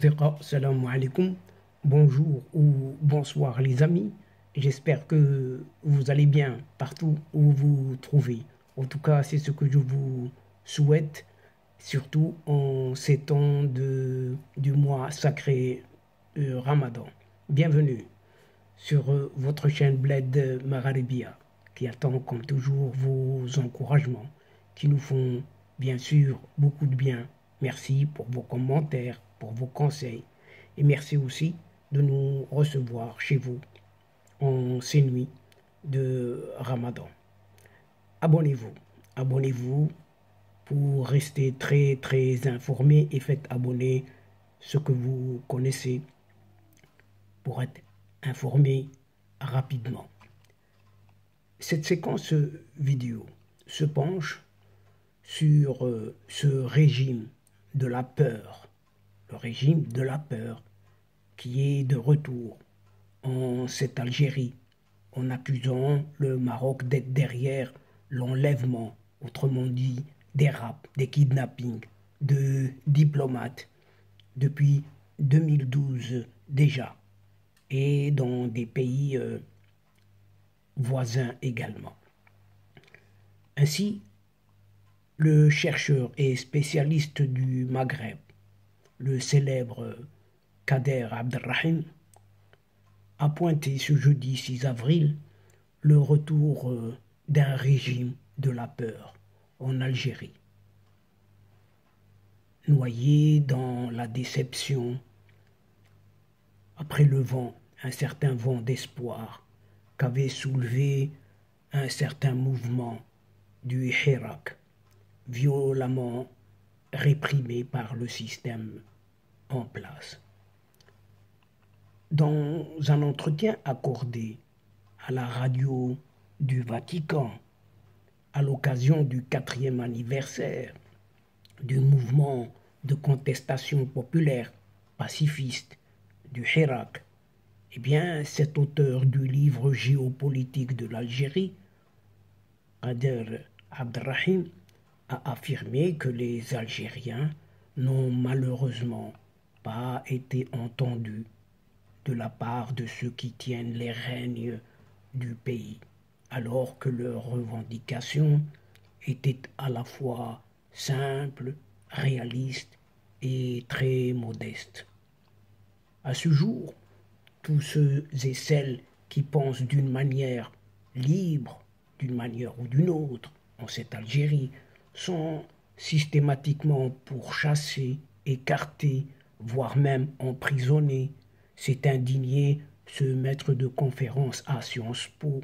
أصدقاء السلام عليكم. Bonjour ou bonsoir les amis. J'espère que vous allez bien partout où vous vous trouvez. En tout cas, c'est ce que je vous souhaite, surtout en ces temps du mois sacré Ramadan. Bienvenue sur votre chaîne Bled Magharibia qui attend comme toujours vos encouragements qui nous font bien sûr beaucoup de bien. Merci pour vos commentaires, pour vos conseils et merci aussi de nous recevoir chez vous en ces nuits de Ramadan. Abonnez-vous, abonnez-vous pour rester très informé et faites abonner ceux que vous connaissez pour être informé rapidement. Cette séquence vidéo se penche sur ce régime de la peur, le régime de la peur qui est de retour en cette Algérie en accusant le Maroc d'être derrière l'enlèvement, autrement dit des rapts, des kidnappings de diplomates depuis 2012 déjà et dans des pays voisins également. Ainsi, le chercheur et spécialiste du Maghreb, le célèbre Kader Abdelrahim, a pointé ce jeudi 6 avril le retour d'un régime de la peur en Algérie. Noyé dans la déception, après le vent, un certain vent d'espoir qu'avait soulevé un certain mouvement du Hirak, violemment réprimé par le système en place. Dans un entretien accordé à la radio du Vatican à l'occasion du 4e anniversaire du mouvement de contestation populaire pacifiste du Hirak, eh bien, cet auteur du livre géopolitique de l'Algérie, Kader Abdelrahim, a affirmé que les Algériens n'ont malheureusement pas été entendus de la part de ceux qui tiennent les règnes du pays, alors que leurs revendications étaient à la fois simples, réalistes et très modestes. À ce jour, tous ceux et celles qui pensent d'une manière libre, d'une manière ou d'une autre, en cette Algérie, sont systématiquement pourchassés, écartés, voire même emprisonnés. S'est indigné ce maître de conférence à Sciences Po,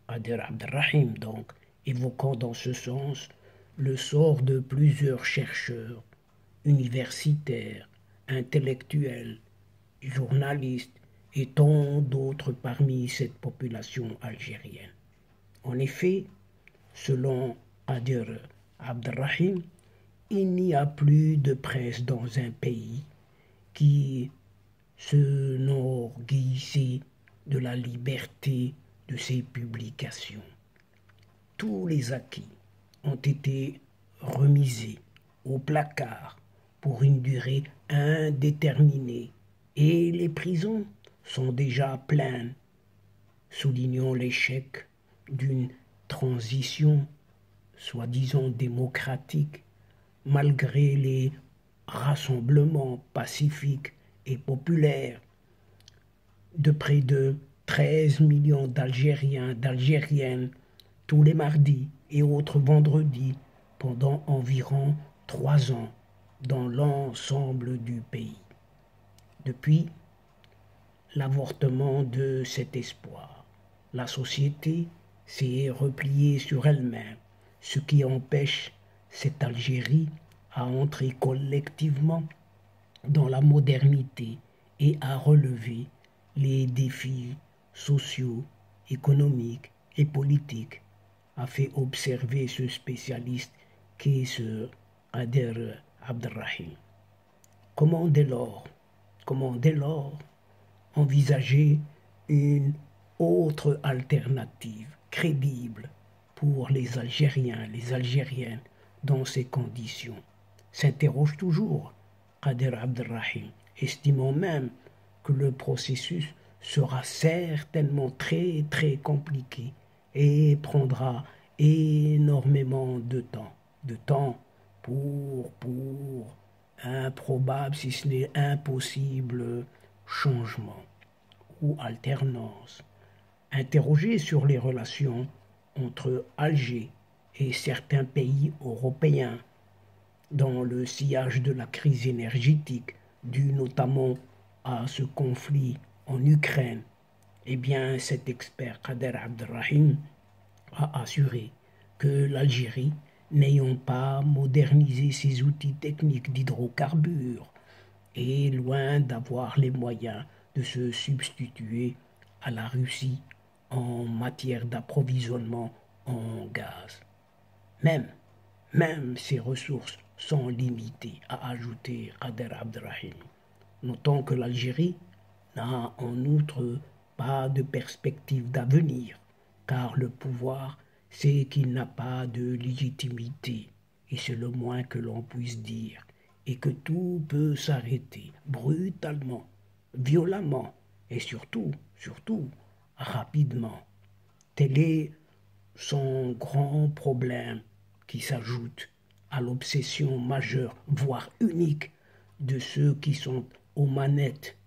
Kader Abdelrahim, donc, évoquant dans ce sens le sort de plusieurs chercheurs, universitaires, intellectuels, journalistes et tant d'autres parmi cette population algérienne. En effet, selon Kader Abdelrahim, il n'y a plus de presse dans un pays qui s'enorgueillissait de la liberté de ses publications. Tous les acquis ont été remisés au placard pour une durée indéterminée et les prisons sont déjà pleines, soulignant l'échec d'une transition soi-disant démocratique malgré les rassemblements pacifiques et populaires de près de 13 millions d'Algériens, d'Algériennes tous les mardis et autres vendredis pendant environ 3 ans dans l'ensemble du pays. Depuis l'avortement de cet espoir, la société s'est repliée sur elle-même, ce qui empêche cette Algérie à entrer collectivement dans la modernité et à relever les défis sociaux, économiques et politiques, a fait observer ce spécialiste qui est ce Kader Abdelrahim. Comment dès lors envisager une autre alternative crédible pour les Algériens, les Algériennes dans ces conditions? S'interroge toujours Kader Abdelrahim, estimant même que le processus sera certainement très très compliqué et prendra énormément de temps pour un probable, si ce n'est impossible, changement ou alternance. Interrogé sur les relations entre Alger et certains pays européens dans le sillage de la crise énergétique due notamment à ce conflit en Ukraine, eh bien cet expert Kader Abdelrahim a assuré que l'Algérie, n'ayant pas modernisé ses outils techniques d'hydrocarbures, est loin d'avoir les moyens de se substituer à la Russie en matière d'approvisionnement en gaz. Même ces ressources sont limitées, a ajouté Kader Abdelrahim, notant que l'Algérie n'a en outre pas de perspective d'avenir, car le pouvoir sait qu'il n'a pas de légitimité, et c'est le moins que l'on puisse dire, et que tout peut s'arrêter brutalement, violemment, et surtout, rapidement. Tel est son grand problème qui s'ajoute à l'obsession majeure, voire unique, de ceux qui sont aux manettes,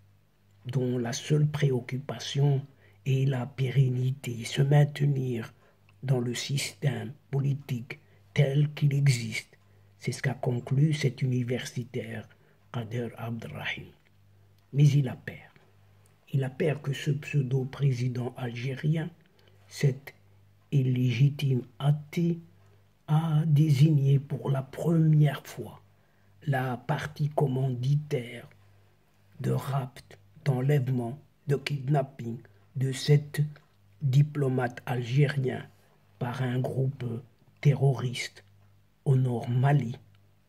dont la seule préoccupation est la pérennité, se maintenir dans le système politique tel qu'il existe. C'est ce qu'a conclu cet universitaire Kader Abdelrahim. Mais il appert. Il appert que ce pseudo-président algérien, cet illégitime athée, a désigné pour la première fois la partie commanditaire de rapt, d'enlèvement, de kidnapping de sept diplomates algériens par un groupe terroriste au nord Mali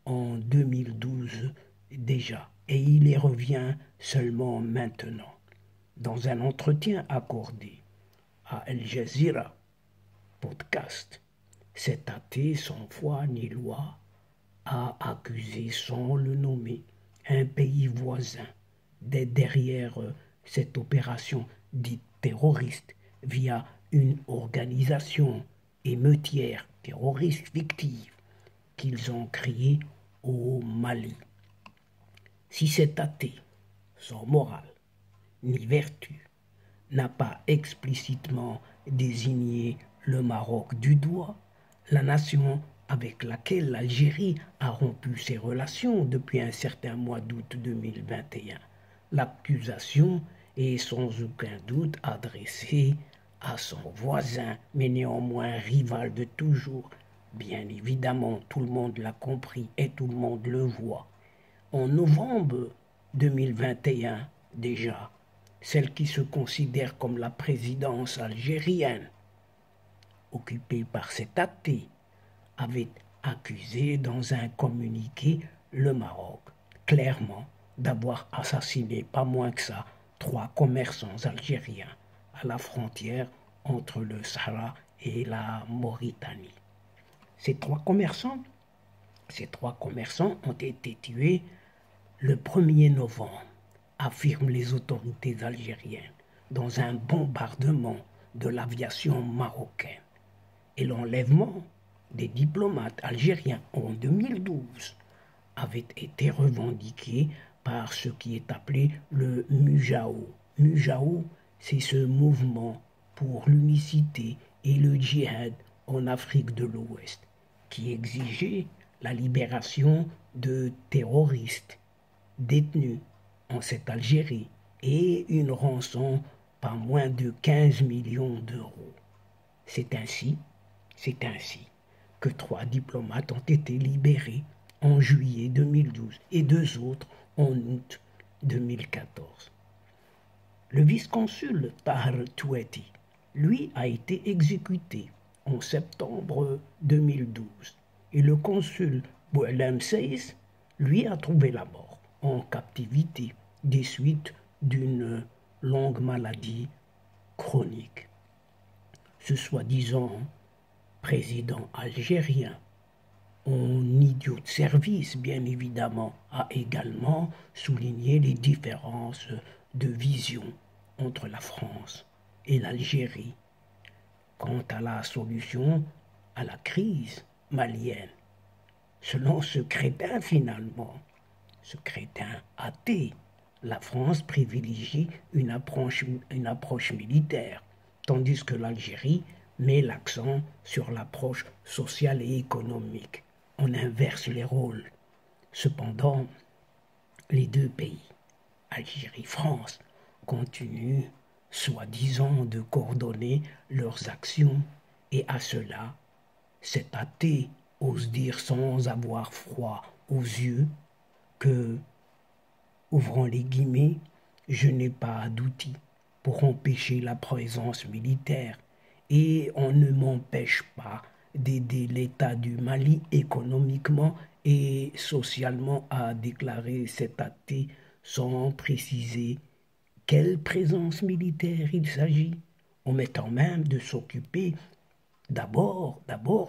en 2012 déjà, et il y revient seulement maintenant. Dans un entretien accordé à Al Jazeera podcast, cet athée sans foi ni loi a accusé sans le nommer un pays voisin d'être derrière cette opération dite terroriste via une organisation émeutière terroriste fictive qu'ils ont créée au Mali. Si cet athée, sans morale ni vertu, n'a pas explicitement désigné le Maroc du doigt, la nation avec laquelle l'Algérie a rompu ses relations depuis un certain mois d'août 2021. L'accusation est sans aucun doute adressée à son voisin, mais néanmoins rival de toujours. Bien évidemment, tout le monde l'a compris et tout le monde le voit. En novembre 2021, déjà, celle qui se considère comme la présidence algérienne, occupée par cet athée, avait accusé dans un communiqué le Maroc, clairement, d'avoir assassiné pas moins que ça 3 commerçants algériens à la frontière entre le Sahara et la Mauritanie. Ces trois commerçants ont été tués le 1er novembre, affirment les autorités algériennes, dans un bombardement de l'aviation marocaine. Et l'enlèvement des diplomates algériens en 2012 avait été revendiqué par ce qui est appelé le MUJAO. MUJAO, c'est ce mouvement pour l'unicité et le djihad en Afrique de l'Ouest, qui exigeait la libération de terroristes détenus en cette Algérie et une rançon pas moins de 15 millions d'euros. C'est ainsi que 3 diplomates ont été libérés en juillet 2012 et 2 autres en août 2014. Le vice-consul Tahar Toueti, lui, a été exécuté en septembre 2012 et le consul Boualem Seiss, lui, a trouvé la mort en captivité des suites d'une longue maladie chronique. Ce soi-disant président algérien, Mon idiot de service, bien évidemment, a également souligné les différences de vision entre la France et l'Algérie quant à la solution à la crise malienne. Selon ce crétin, finalement, ce crétin athée, la France privilégie une approche militaire, tandis que l'Algérie met l'accent sur l'approche sociale et économique. On inverse les rôles. Cependant, les deux pays, Algérie-France, continuent, soi-disant, de coordonner leurs actions et à cela, cet athée ose dire sans avoir froid aux yeux que, ouvrant les guillemets, je n'ai pas d'outils pour empêcher la présence militaire et on ne m'empêche pas d'aider l'État du Mali économiquement et socialement, a déclaré cet athée sans préciser quelle présence militaire il s'agit, omettant même de s'occuper d'abord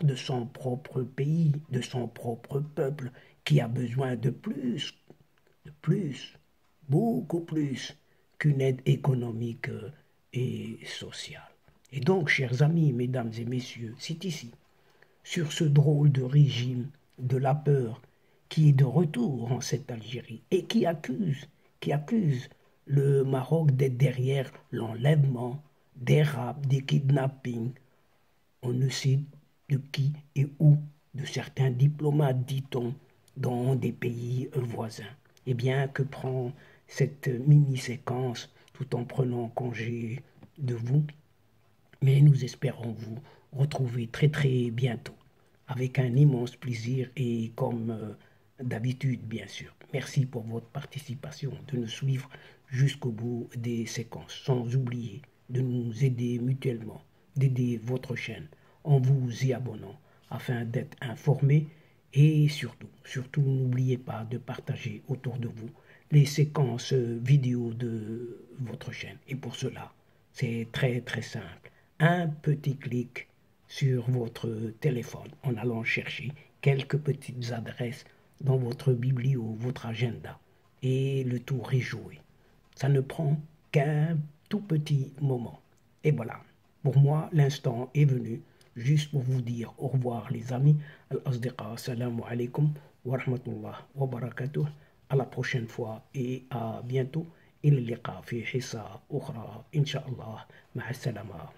de son propre pays, de son propre peuple, qui a besoin de plus, beaucoup plus qu'une aide économique et sociale. Et donc, chers amis, mesdames et messieurs, c'est ici, sur ce drôle de régime de la peur qui est de retour en cette Algérie et qui accuse le Maroc d'être derrière l'enlèvement, des rapts, des kidnappings, on ne sait de qui et où, de certains diplomates, dit-on, dans des pays voisins. Eh bien, que prend cette mini-séquence tout en prenant congé de vous? Mais nous espérons vous retrouver très très bientôt, avec un immense plaisir et comme d'habitude, bien sûr. Merci pour votre participation, de nous suivre jusqu'au bout des séquences, sans oublier de nous aider mutuellement, d'aider votre chaîne en vous y abonnant afin d'être informé et surtout n'oubliez pas de partager autour de vous les séquences vidéo de votre chaîne. Et pour cela, c'est très très simple. Un petit clic sur votre téléphone en allant chercher quelques petites adresses dans votre biblio, votre agenda. Et le tour est joué. Ça ne prend qu'un tout petit moment. Et voilà, pour moi, l'instant est venu juste pour vous dire au revoir les amis. Al-Asdiqa, assalamu alaikum wa rahmatullah wa barakatuh. À la prochaine fois et à bientôt. إلى اللقاء في حصة أخرى إن شاء الله مع السلامة.